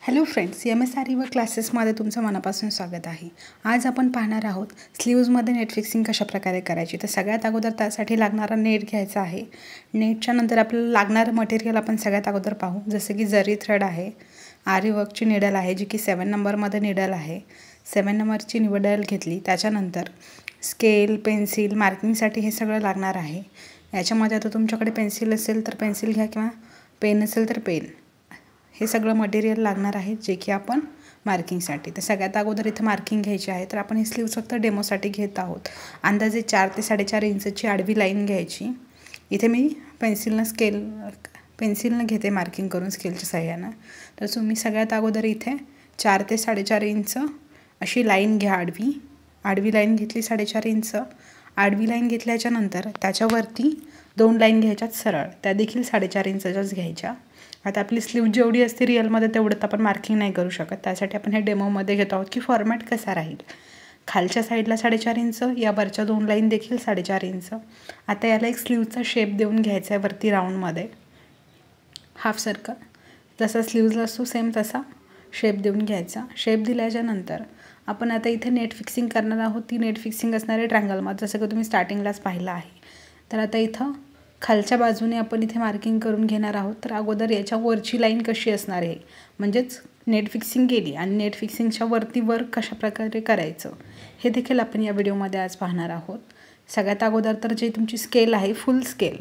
Hello friends, एम.एस.आर.ई व क्लासेसमध्ये तुमचं मनापासून स्वागत आहे. आज आपण पाहणार आहोत स्लीव्जमध्ये नेट फिक्सिंग कशा प्रकारे करायची. तर सगळ्यात अगोदर त्यासाठी लागणारा नेट घ्यायचा आहे. नेटच्या नंतर आपल्याला लागणारं मटेरियल आपण सगळ्यात अगोदर पाहू. जसं की जरी थ्रेड आहे, आरी वर्कची निडल आहे जी की 7 नंबरमध्ये निडल आहे. 7 नंबरची निडल घेतली. त्याच्यानंतर स्केल, पेन्सिल, मार्किंगसाठी हे सगळं लागणार आहे. याच्यामध्ये आता तुमच्याकडे पेन्सिल असेल तर पेन्सिल घ्या किंवा पेन असेल तर पेन. हे सगळं मटेरियल लागणार आहे जे की आपण मार्किंगसाठी. तर सगळ्यात अगोदर इथं मार्किंग घ्यायची आहे. तर आपण हे स्लीव्ज फक्त डेमोसाठी घेत आहोत. अंदाजे 4 ते 4.5 इंचची आडवी लाईन घ्यायची. इथे मी पेन्सिलनं घेते मार्किंग करून स्केलच्या सहाय्यानं. तर तुम्ही सगळ्यात अगोदर इथे 4 ते 4.5 इंच अशी लाईन घ्या. आडवी लाईन घेतली 4.5 इंच. आडवी लाईन घेतल्याच्यानंतर त्याच्यावरती 2 लाईन घ्यायच्यात सरळ, त्या देखील 4.5 इंचच्याच घ्यायच्या. आता आपली स्लीव जेवढी असते रिअलमध्ये तेवढं आपण मार्किंग नाही करू शकत. त्यासाठी आपण हे डेमोमध्ये घेतो आहोत की फॉर्मॅट कसा राहील. खालच्या साईडला 4.5 इंच, या वरच्या 2 लाईन देखील 4.5 इंच. आता याला एक स्लीवचा शेप देऊन घ्यायचा आहे वरती राऊंडमध्ये, हाफ सर्कल जसा स्लीव्जला असतो सेम तसा शेप देऊन घ्यायचा. शेप दिल्याच्यानंतर आपण आता इथे नेट फिक्सिंग करणार आहोत. ती नेट फिक्सिंग असणार आहे ट्रँगलमध्ये, जसं की तुम्ही स्टार्टिंगलाच पाहिलं आहे. तर आता इथं खालच्या बाजूने आपण इथे मार्किंग करून घेणार आहोत. तर अगोदर याच्या वरची लाईन कशी असणार आहे, म्हणजेच नेट फिक्सिंग केली आणि नेट फिक्सिंगच्या वरती वर्क कशा प्रकारे करायचं हे देखील आपण या व्हिडिओमध्ये आज पाहणार आहोत. सगळ्यात अगोदर तर जे तुमची स्केल आहे फुल स्केल,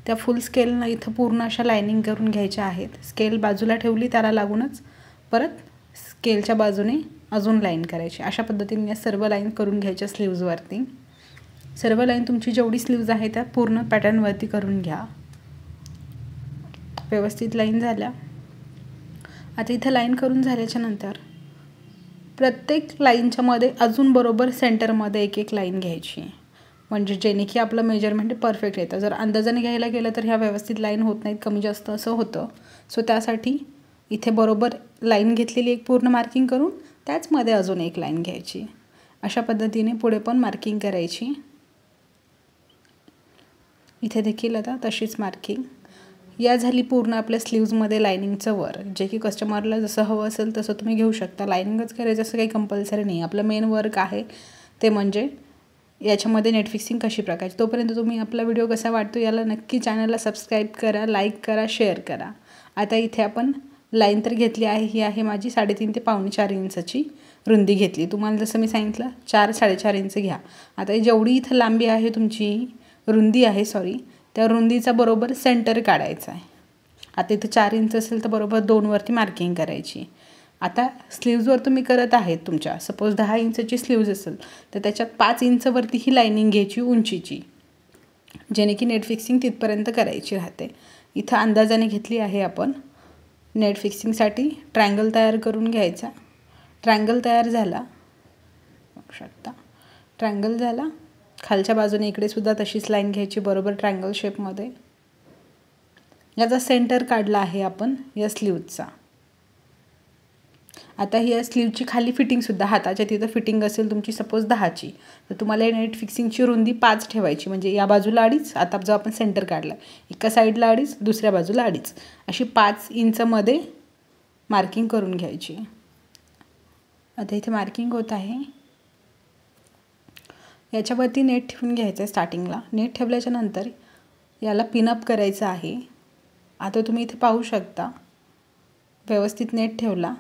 त्या फुल स्केलनं इथं पूर्ण अशा लाईनिंग करून घ्यायच्या आहेत. स्केल बाजूला ठेवली, त्याला लागूनच परत स्केलच्या बाजूने अजून लाईन करायची. अशा पद्धतीने या सर्व लाईन करून घ्यायच्या स्लीव्जवरती. सर्व लाईन तुमची जेवढी स्लीव्ज आहे त्या पूर्ण पॅटर्नवरती करून घ्या. व्यवस्थित लाईन झाल्या. आता इथं लाईन करून झाल्याच्या नंतर प्रत्येक लाईनच्या मध्ये अजून बरोबर सेंटरमध्ये एक लाईन घ्यायची, म्हणजे जेणे की आपलं मेजरमेंट परफेक्ट येतं. जर अंदाजाने घ्यायला गेलं तर ह्या व्यवस्थित लाईन होत नाहीत, कमी जास्त असं होतं. सो त्यासाठी इथे बरोबर लाईन घेतलेली एक पूर्ण मार्किंग करून त्याचमध्ये अजून एक लाईन घ्यायची. अशा पद्धतीने पुढे पण मार्किंग करायची. इथे देखील आता तशीच मार्किंग. या झाली पूर्ण आपल्या स्लीव्जमध्ये लायनिंगचं वर, जे की कस्टमरला जसं हवं असेल तसं तुम्ही घेऊ शकता. लायनिंगच करायचं असं काही कंपल्सरी नाही. आपलं मेन वर्क आहे ते म्हणजे याच्यामध्ये नेट फिक्सिंग कशी प्रकारची. तोपर्यंत तुम्ही आपला व्हिडिओ कसा वाटतो याला नक्की चॅनलला सबस्क्राईब करा, लाईक करा, शेअर करा. आता इथे आपण लाईन तर घेतली आहे. ही आहे माझी 3.5 ते 4.25 इंचची रुंदी घेतली. तुम्हाला जसं मी सांगितलं 4-4.5 इंच घ्या. आता जेवढी इथं लांबी आहे तुमची रुंदी आहे त्या रुंदीचा बरोबर सेंटर काढायचा आहे. आता इथं 4 इंच असेल तर बरोबर 2 वरती मार्किंग करायची. आता स्लीव्जवर तुम्ही करत आहेत, तुमच्या सपोज 10 इंचची स्लीव्ज असेल तर त्याच्यात 5 इंचवरती ही लाईनिंग घ्यायची उंचीची, जेणे की नेट फिक्सिंग तिथपर्यंत करायची राहते. इथं अंदाजाने घेतली आहे आपण. नेट फिक्सिंगसाठी ट्रायंगल तयार करून घ्यायचा. ट्रायंगल तयार झाला, बघू शकता ट्रायंगल झाला. खालच्या बाजूने इकडे सुद्धा तशीच लाईन घ्यायची बरोबर ट्रायंगल शेपमध्ये. याचा सेंटर काढला आहे आपण या स्लीवचा. आता ही या स्लीवची खाली फिटिंगसुद्धा हाताच्या तिथं फिटिंग असेल तुमची सपोज 10ची, तर तुम्हाला नेट फिक्सिंगची रुंदी 5 ठेवायची. म्हणजे या बाजूला 2.5, आता जो आपण सेंटर काढला एका साईडला 2.5, दुसऱ्या बाजूला 2.5, अशी 5 इंचमध्ये मार्किंग करून घ्यायची. आता इथे मार्किंग होत आहे. याच्यावरती नेट ठेवून घ्यायचं आहे. स्टार्टिंगला नेट ठेवल्याच्या नंतर याला पिनअप करायचं आहे. आता तुम्ही इथे पाहू शकता व्यवस्थित नेट ठेवला.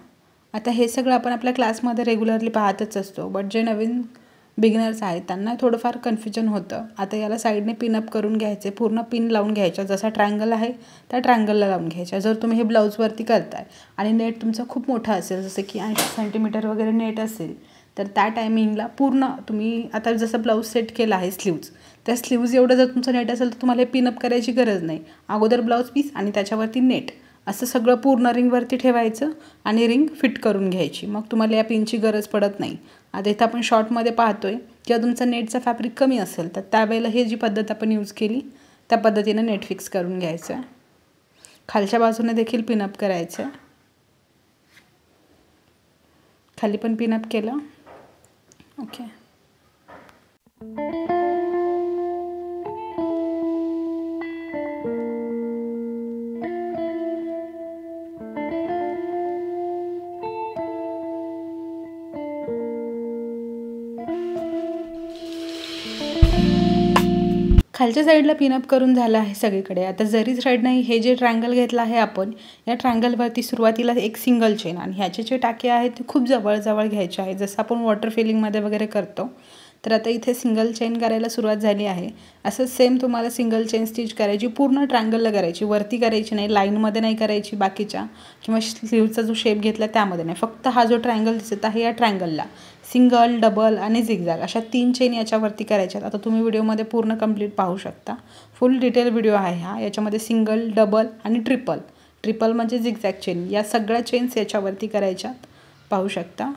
आता हे सगळं आपण आपल्या क्लासमध्ये रेग्युलरली पाहतच असतो, बट जे नवीन बिगिनर्स आहेत त्यांना थोडंफार कन्फ्युजन होतं. आता याला साईडने पिनअप करून घ्यायचे, पूर्ण पिन लावून घ्यायच्या. जसा ट्रायंगल आहे त्या ट्रायंगलला लावून घ्यायच्या. जर तुम्ही हे ब्लाऊजवरती करताय आणि नेट तुमचा खूप मोठा असेल, जसं की 80 सेंटीमीटर वगैरे नेट असेल, तर त्या टायमिंगला पूर्ण तुम्ही आता जसं ब्लाऊज सेट केला आहे स्लीव्ज, त्या स्लीव्ज एवढं जर तुमचं नेट असेल तर तुम्हाला हे पिनअप करायची गरज नाही. अगोदर ब्लाऊज पीस आणि त्याच्यावरती नेट असं सगळं पूर्ण रिंगवरती ठेवायचं आणि रिंग फिट करून घ्यायची. मग तुम्हाला या पिनची गरज पडत नाही. आता इथं आपण शॉर्टमध्ये पाहतोय किंवा तुमचं नेटचा फॅब्रिक कमी असेल तर त्यावेळेला हे जी पद्धत आपण यूज केली त्या पद्धतीनं नेट फिक्स करून घ्यायचं. खालच्या बाजूने देखील पिनअप करायचं. खाली पण पिनअप केलं. ओके. खालच्या साईडला पिनअप करून झालं आहे सगळीकडे. आता जरी साईडनं हे जे ट्रायंगल घेतलं आहे आपण, या ट्रायंगलवरती सुरुवातीला एक सिंगल चेन आणि ह्याचे जे टाके आहेत ते खूप जवळ घ्यायचे आहे, जसं आपण वॉटर फिलिंगमध्ये वगैरे करतो. तर आता इथे सिंगल चेन करायला सुरुवात झाली आहे. असं सेम तुम्हाला सिंगल चेन स्टिच करायची, पूर्ण ट्रायंगलला करायची, वरती करायची नाही, लाईनमध्ये नाही करायची, बाकीच्या किंवा स्लीवचा जो शेप घेतला त्यामध्ये नाही. फक्त हा जो ट्रायंगल दिसत आहे या ट्रायंगलला सिंगल, डबल आणि झिगझॅग अशा 3 चेन याच्यावरती करायच्यात. आता तुम्ही व्हिडिओमध्ये पूर्ण कंप्लीट पाहू शकता. फुल डिटेल व्हिडिओ आहे हा. याच्यामध्ये सिंगल, डबल आणि ट्रिपल म्हणजे झिगझॅग चेन, या सगळ्या चेन्स याच्यावरती करायच्यात, पाहू शकता.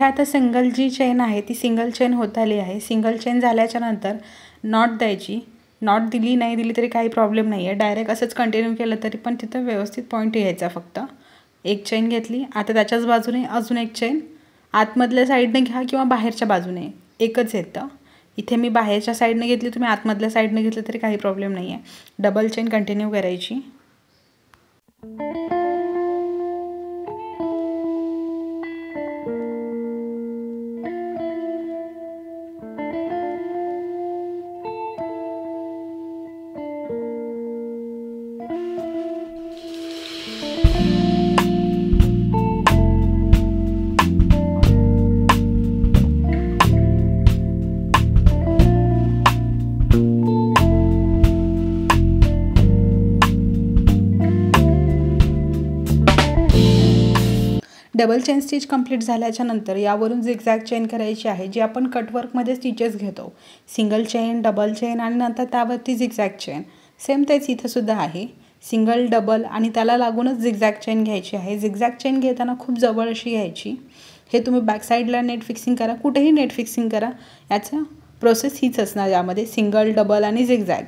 आता सिंगल जी चेन आहे ती सिंगल चेन होत आली आहे. सिंगल चेन झाल्याच्या नंतर नॉट द्यायची. नॉट दिली नाही दिली तरी काही प्रॉब्लेम नाही आहे, डायरेक्ट असंच कंटिन्यू केलं तरी पण तिथं व्यवस्थित पॉईंट यायचा. फक्त एक चेन घेतली, आता त्याच्याच बाजूने अजून एक चेन आतमधल्या साईडने घ्या किंवा बाहेरच्या बाजूने, एकच येतं. इथे मी बाहेरच्या साईडने घेतली, तुम्ही आतमधल्या साईडने घेतलं तरी काही प्रॉब्लेम नाही आहे. डबल चेन कंटिन्यू करायची. डबल चेन स्टिच कंप्लीट झाल्याच्या नंतर यावरून झिगझॅग चेन करायची आहे, जी आपण कटवर्कमध्ये स्टिचेस घेतो. सिंगल चेन, डबल चेन आणि नंतर त्यावरती झिगझॅग चेन. सेम तेच इथंसुद्धा आहे. सिंगल, डबल आणि त्याला लागूनच झिगझॅग चेन घ्यायची आहे. झिगझॅग चेन घेताना खूप जवळ अशी घ्यायची. हे तुम्ही बॅक साईडला नेट फिक्सिंग करा, कुठेही नेट फिक्सिंग करा, याचं प्रोसेस हीच असणार. यामध्ये सिंगल, डबल आणि झिगझॅग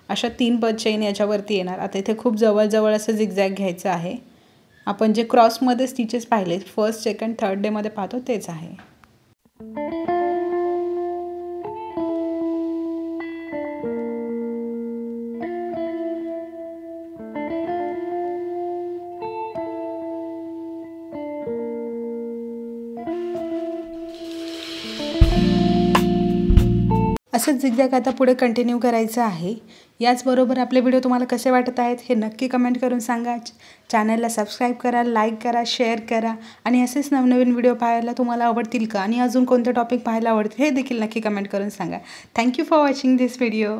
अशा 3 चेन याच्यावरती येणार. आता इथे खूप जवळ असं झिगझॅग घ्यायचं आहे. आपण जे क्रॉसमध्ये स्टिचेस पाहिले, फर्स्ट, सेकंड, थर्ड डेमध्ये पाहतो तेच आहे. असंच झिगझॅग आता पुढे कंटिन्यू करायचं आहे. याचबरोबर आपले व्हिडिओ तुम्हाला कसे वाटत आहेत हे नक्की कमेंट करून सांगा. चॅनलला सबस्क्राईब करा, लाईक करा, शेअर करा आणि असेच नवनवीन व्हिडिओ पाहायला तुम्हाला आवडतील का आणि अजून कोणते टॉपिक पाहायला आवडतील हे देखील नक्की कमेंट करून सांगा. Thank you for watching this video.